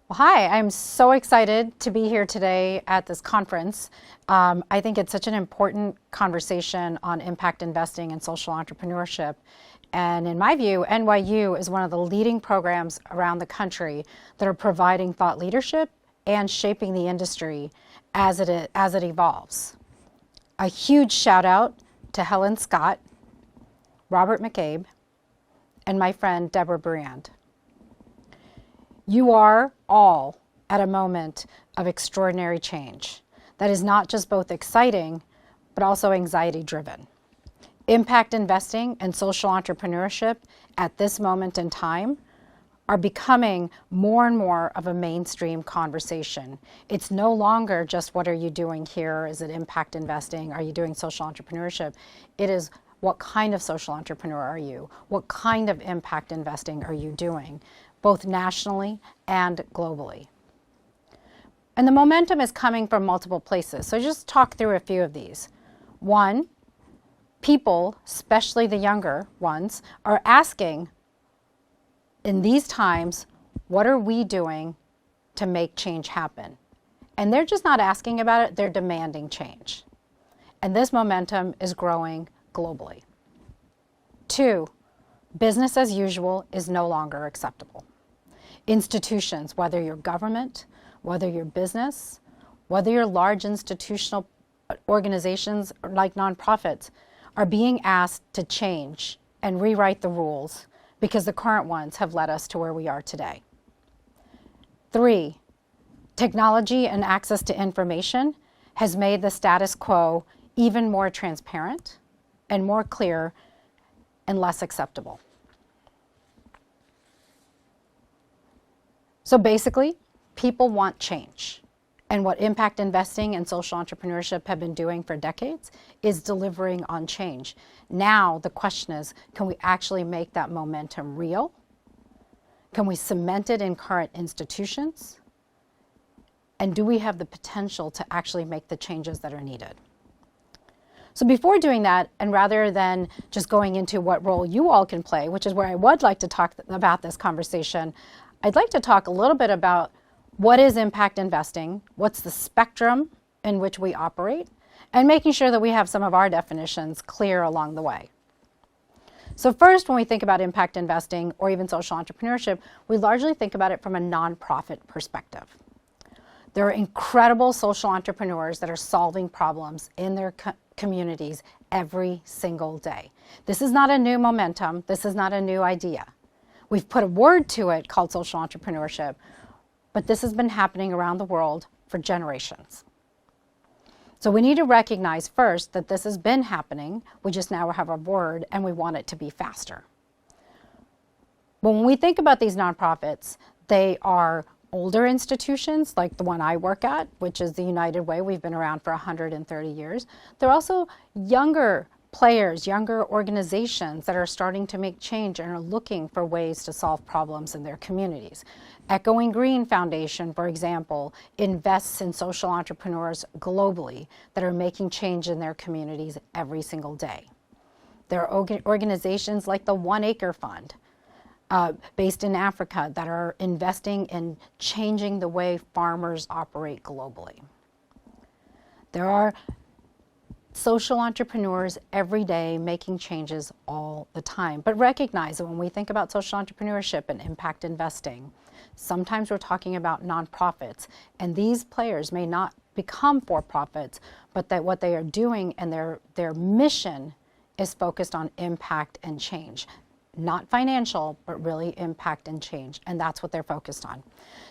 Well, hi, I'm so excited to be here today at this conference. I think it's such an important conversation on impact investing and social entrepreneurship. And in my view, NYU is one of the leading programs around the country that are providing thought leadership and shaping the industry as it evolves. A huge shout out to Helen Scott, Robert McCabe, and my friend Deborah Briand. You are all at a moment of extraordinary change that is not just both exciting, but also anxiety-driven. Impact investing and social entrepreneurship at this moment in time are becoming more and more of a mainstream conversation. It's no longer just what are you doing here? Is it impact investing? Are you doing social entrepreneurship? It is what kind of social entrepreneur are you? What kind of impact investing are you doing, both nationally and globally? And the momentum is coming from multiple places. So just talk through a few of these. One, people, especially the younger ones, are asking in these times, what are we doing to make change happen? And they're just not asking about it, they're demanding change. And this momentum is growing globally. Two, business as usual is no longer acceptable. Institutions, whether you're government, whether you're business, whether you're large institutional organizations like nonprofits, are being asked to change and rewrite the rules because the current ones have led us to where we are today. Three, technology and access to information has made the status quo even more transparent and more clear and less acceptable. So basically, people want change. And what impact investing and social entrepreneurship have been doing for decades is delivering on change. Now the question is, can we actually make that momentum real? Can we cement it in current institutions? And do we have the potential to actually make the changes that are needed? So before doing that, and rather than just going into what role you all can play, which is where I would like to talk about this conversation, I'd like to talk a little bit about what is impact investing, what's the spectrum in which we operate, and making sure that we have some of our definitions clear along the way. So first, when we think about impact investing or even social entrepreneurship, we largely think about it from a nonprofit perspective. There are incredible social entrepreneurs that are solving problems in their communities every single day. This is not a new momentum. This is not a new idea. We've put a word to it called social entrepreneurship, but this has been happening around the world for generations. So we need to recognize first that this has been happening. We just now have a word and we want it to be faster. But when we think about these nonprofits, they are older institutions like the one I work at, which is the United Way. We've been around for 130 years. They're also younger players, younger organizations that are starting to make change and are looking for ways to solve problems in their communities. Echoing Green Foundation, for example, invests in social entrepreneurs globally that are making change in their communities every single day. There are organizations like the 1 Acre Fund, based in Africa, that are investing in changing the way farmers operate globally. There are social entrepreneurs every day making changes all the time. But recognize that when we think about social entrepreneurship and impact investing, sometimes we're talking about nonprofits, and these players may not become for-profits, but that what they are doing and their mission is focused on impact and change. Not financial, but really impact and change, and that's what they're focused on.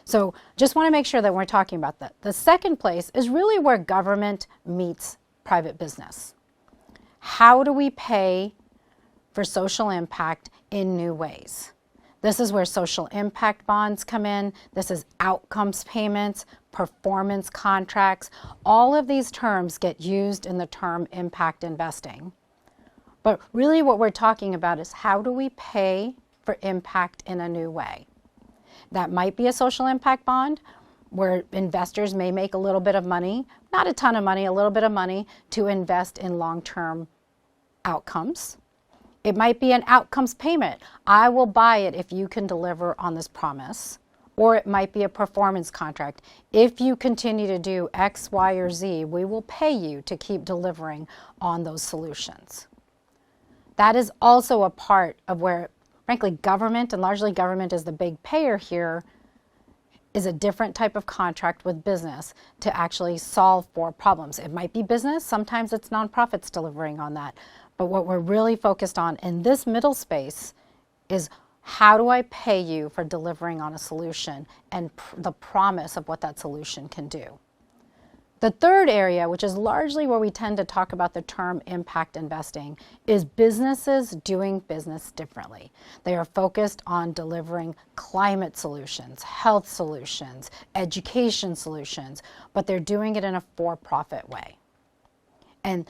So just want to make sure that we're talking about that. The second place is really where government meets private business. How do we pay for social impact in new ways? This is where social impact bonds come in. This is outcomes payments, performance contracts. All of these terms get used in the term impact investing. But really what we're talking about is how do we pay for impact in a new way? That might be a social impact bond where investors may make a little bit of money, not a ton of money, a little bit of money to invest in long-term outcomes. It might be an outcomes payment. I will buy it if you can deliver on this promise. or it might be a performance contract. If you continue to do X, Y, or Z, we will pay you to keep delivering on those solutions. That is also a part of where, frankly, government, and largely government is the big payer here, is a different type of contract with business to actually solve for problems. It might be business, sometimes it's nonprofits delivering on that. But what we're really focused on in this middle space is how do I pay you for delivering on a solution and the promise of what that solution can do. The third area, which is largely where we tend to talk about the term impact investing, is businesses doing business differently. They are focused on delivering climate solutions, health solutions, education solutions, but they're doing it in a for-profit way. And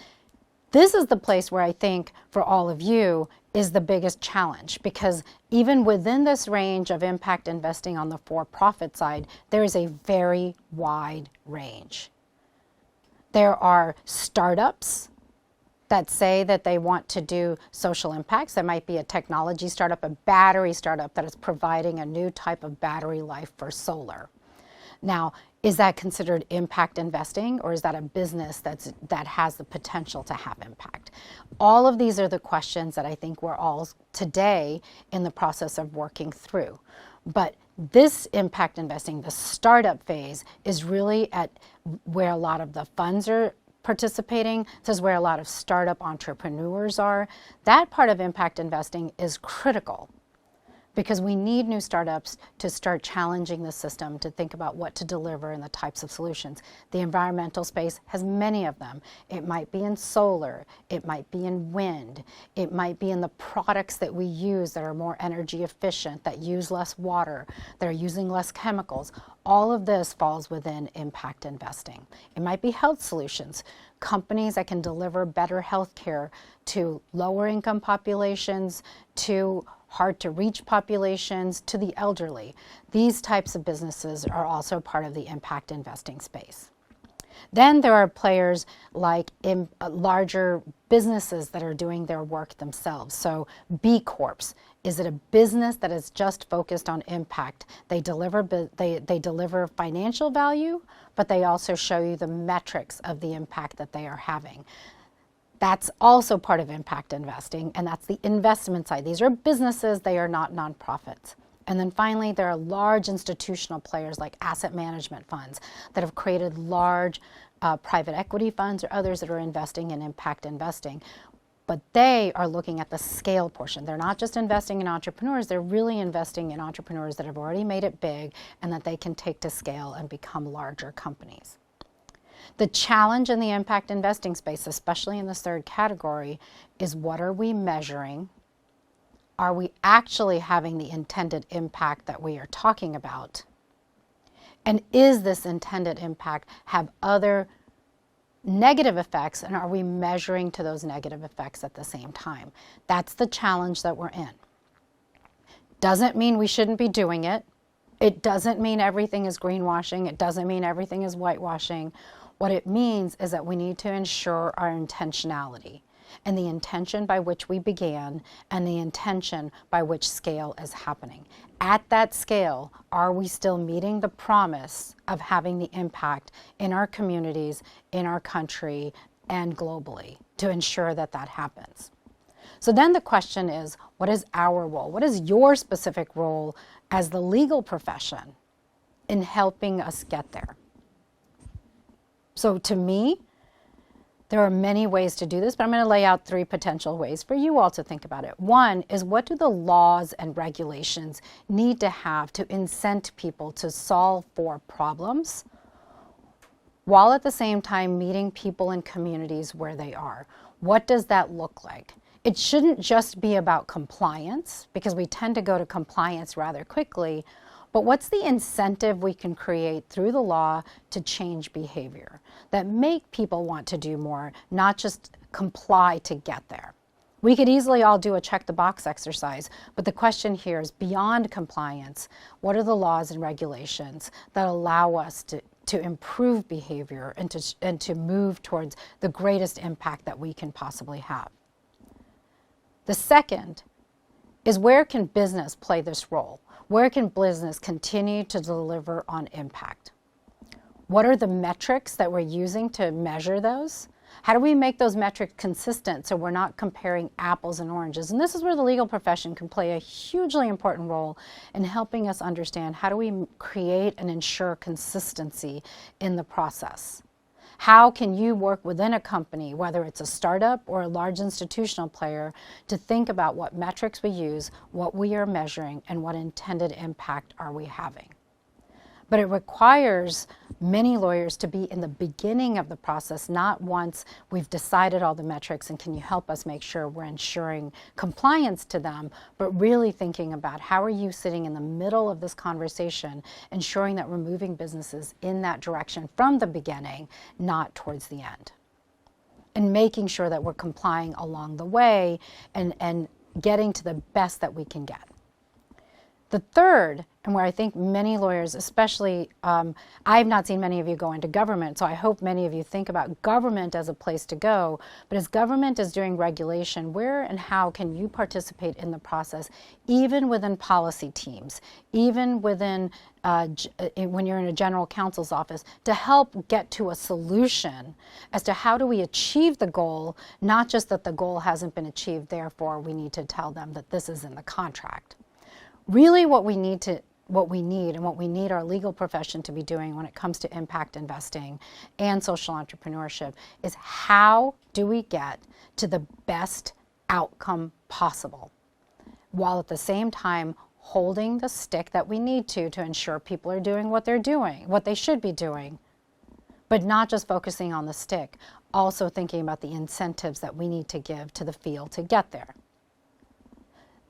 this is the place where I think for all of you is the biggest challenge, because even within this range of impact investing on the for-profit side, there is a very wide range. There are startups that say that they want to do social impacts. There might be a technology startup, a battery startup that is providing a new type of battery life for solar. Now, is that considered impact investing, or is that a business that has the potential to have impact? All of these are the questions that I think we're all today in the process of working through. But this impact investing, the startup phase, is really at where a lot of the funds are participating. This is where a lot of startup entrepreneurs are. That part of impact investing is critical, because we need new startups to start challenging the system, to think about what to deliver and the types of solutions. The environmental space has many of them. It might be in solar, it might be in wind, it might be in the products that we use that are more energy efficient, that use less water, that are using less chemicals. All of this falls within impact investing. It might be health solutions, companies that can deliver better health care to lower income populations, to hard to reach populations, to the elderly. These types of businesses are also part of the impact investing space. Then there are players like larger businesses that are doing their work themselves. So B Corps, is it a business that is just focused on impact? They deliver financial value, but they also show you the metrics of the impact that they are having. That's also part of impact investing, and that's the investment side. These are businesses, they are not nonprofits. And then finally, there are large institutional players like asset management funds that have created large private equity funds or others that are investing in impact investing. But they are looking at the scale portion. They're not just investing in entrepreneurs, they're really investing in entrepreneurs that have already made it big and that they can take to scale and become larger companies. The challenge in the impact investing space, especially in this third category, is what are we measuring? Are we actually having the intended impact that we are talking about? And is this intended impact have other negative effects, and are we measuring to those negative effects at the same time? That's the challenge that we're in. Doesn't mean we shouldn't be doing it. It doesn't mean everything is greenwashing. It doesn't mean everything is whitewashing. What it means is that we need to ensure our intentionality and the intention by which we began and the intention by which scale is happening. At that scale, are we still meeting the promise of having the impact in our communities, in our country, and globally to ensure that that happens? So then the question is, what is our role? What is your specific role as the legal profession in helping us get there? So to me, there are many ways to do this, but I'm going to lay out 3 potential ways for you all to think about it. One is, what do the laws and regulations need to have to incent people to solve for problems while at the same time meeting people in communities where they are? What does that look like? It shouldn't just be about compliance, because we tend to go to compliance rather quickly. But what's the incentive we can create through the law to change behavior that make people want to do more, not just comply to get there? We could easily all do a check the box exercise, but the question here is, beyond compliance, what are the laws and regulations that allow us to improve behavior and to move towards the greatest impact that we can possibly have? The second is, where can business play this role? Where can business continue to deliver on impact? What are the metrics that we're using to measure those? How do we make those metrics consistent so we're not comparing apples and oranges? And this is where the legal profession can play a hugely important role in helping us understand how do we create and ensure consistency in the process. How can you work within a company, whether it's a startup or a large institutional player, to think about what metrics we use, what we are measuring, and what intended impact are we having? But it requires many lawyers to be in the beginning of the process, not once we've decided all the metrics and can you help us make sure we're ensuring compliance to them, but really thinking about how are you sitting in the middle of this conversation, ensuring that we're moving businesses in that direction from the beginning, not towards the end. And making sure that we're complying along the way and getting to the best that we can get. The third, and where I think many lawyers, especially, I've not seen many of you go into government, so I hope many of you think about government as a place to go. But as government is doing regulation, where and how can you participate in the process, even within policy teams, even within, when you're in a general counsel's office, to help get to a solution as to how do we achieve the goal, not just that the goal hasn't been achieved, therefore we need to tell them that this is in the contract. Really what we need our legal profession to be doing when it comes to impact investing and social entrepreneurship is how do we get to the best outcome possible, while at the same time holding the stick that we need to ensure people are doing what they're doing, what they should be doing, but not just focusing on the stick, also thinking about the incentives that we need to give to the field to get there.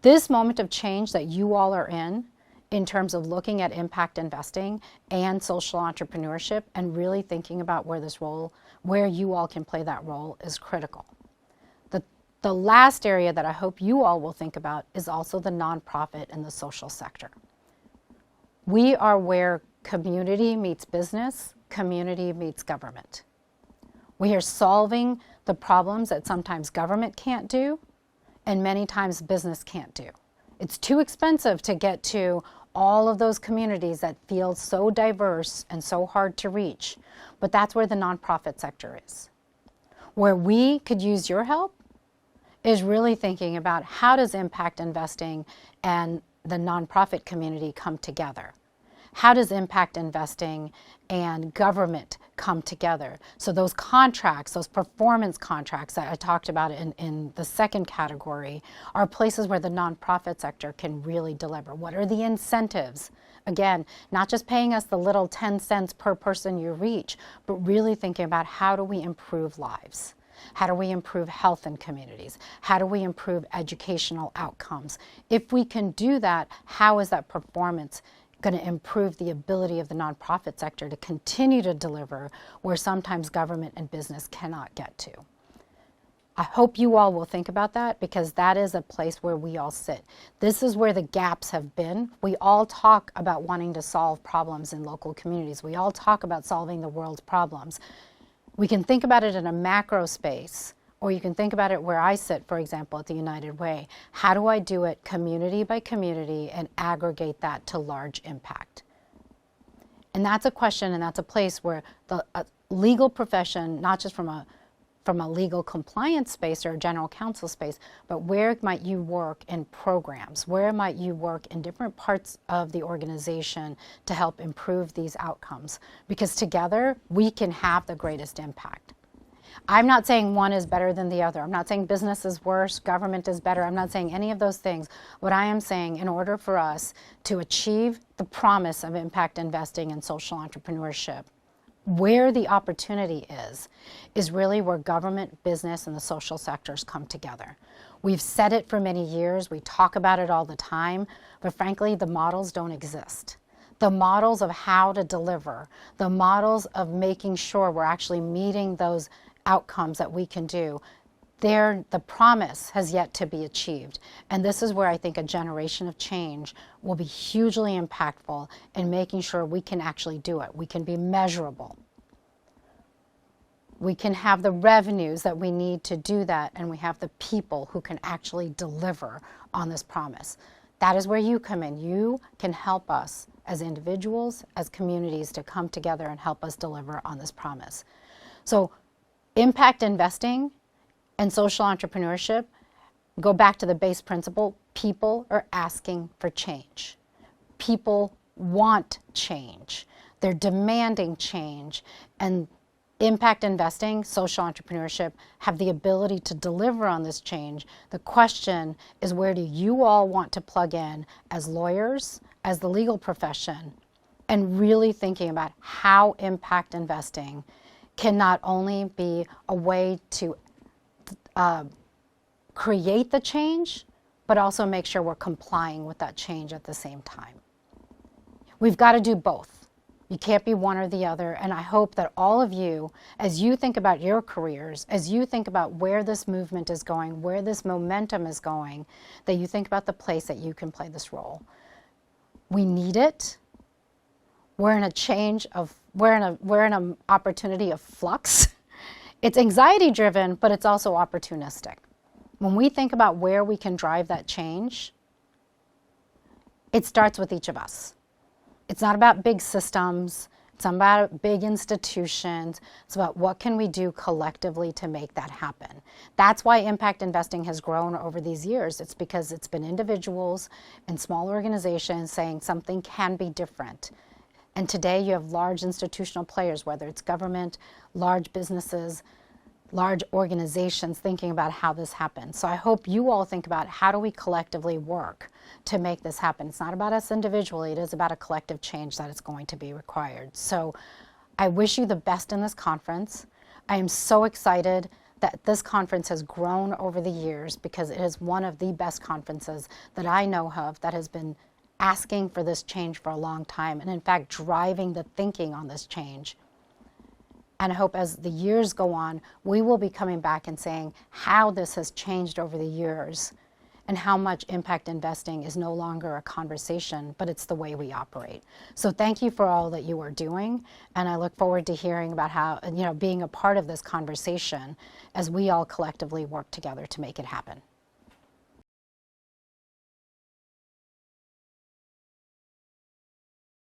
This moment of change that you all are in terms of looking at impact investing and social entrepreneurship and really thinking about where you all can play that role is critical. The last area that I hope you all will think about is also the nonprofit and the social sector. We are where community meets business, community meets government. We are solving the problems that sometimes government can't do, and many times business can't do. It's too expensive to get to all of those communities that feel so diverse and so hard to reach, but that's where the nonprofit sector is. Where we could use your help is really thinking about how does impact investing and the nonprofit community come together? How does impact investing and government come together? So those contracts, those performance contracts that I talked about in the second category are places where the nonprofit sector can really deliver. What are the incentives? Again, not just paying us the little 10 cents per person you reach, but really thinking about how do we improve lives? How do we improve health in communities? How do we improve educational outcomes? If we can do that, how is that performance going to improve the ability of the nonprofit sector to continue to deliver where sometimes government and business cannot get to? I hope you all will think about that, because that is a place where we all sit. This is where the gaps have been. We all talk about wanting to solve problems in local communities. We all talk about solving the world's problems. We can think about it in a macro space, or you can think about it where I sit, for example, at the United Way. How do I do it community by community and aggregate that to large impact? And that's a question, and that's a place where the legal profession, not just from a legal compliance space or a general counsel space, but where might you work in programs? Where might you work in different parts of the organization to help improve these outcomes? Because together, we can have the greatest impact. I'm not saying one is better than the other. I'm not saying business is worse, government is better. I'm not saying any of those things. What I am saying, in order for us to achieve the promise of impact investing and social entrepreneurship, where the opportunity is really where government, business, and the social sectors come together. We've said it for many years. We talk about it all the time. But frankly, the models don't exist. The models of how to deliver, the models of making sure we're actually meeting those outcomes that we can do, the promise has yet to be achieved. And this is where I think a generation of change will be hugely impactful in making sure we can actually do it. We can be measurable. We can have the revenues that we need to do that, and we have the people who can actually deliver on this promise. That is where you come in. You can help us as individuals, as communities, to come together and help us deliver on this promise. So impact investing and social entrepreneurship go back to the base principle. People are asking for change. People want change. They're demanding change. And impact investing, social entrepreneurship have the ability to deliver on this change. The question is, where do you all want to plug in as lawyers, as the legal profession, and really thinking about how impact investing can not only be a way to create the change, but also make sure we're complying with that change at the same time. We've got to do both. You can't be one or the other. And I hope that all of you, as you think about your careers, as you think about where this movement is going, where this momentum is going, that you think about the place that you can play this role. We need it. We're in a change of, we're in an opportunity of flux. It's anxiety driven, but it's also opportunistic. When we think about where we can drive that change, it starts with each of us. It's not about big systems. It's not about big institutions. It's about what can we do collectively to make that happen. That's why impact investing has grown over these years. It's because it's been individuals and small organizations saying something can be different. And today you have large institutional players, whether it's government, large businesses, large organizations thinking about how this happens. So I hope you all think about how do we collectively work to make this happen. It's not about us individually, it is about a collective change that is going to be required. So I wish you the best in this conference. I am so excited that this conference has grown over the years because it is one of the best conferences that I know of that has been asking for this change for a long time and in fact driving the thinking on this change. And I hope as the years go on, we will be coming back and saying how this has changed over the years and how much impact investing is no longer a conversation, but it's the way we operate. So thank you for all that you are doing. And I look forward to hearing about how, being a part of this conversation as we all collectively work together to make it happen.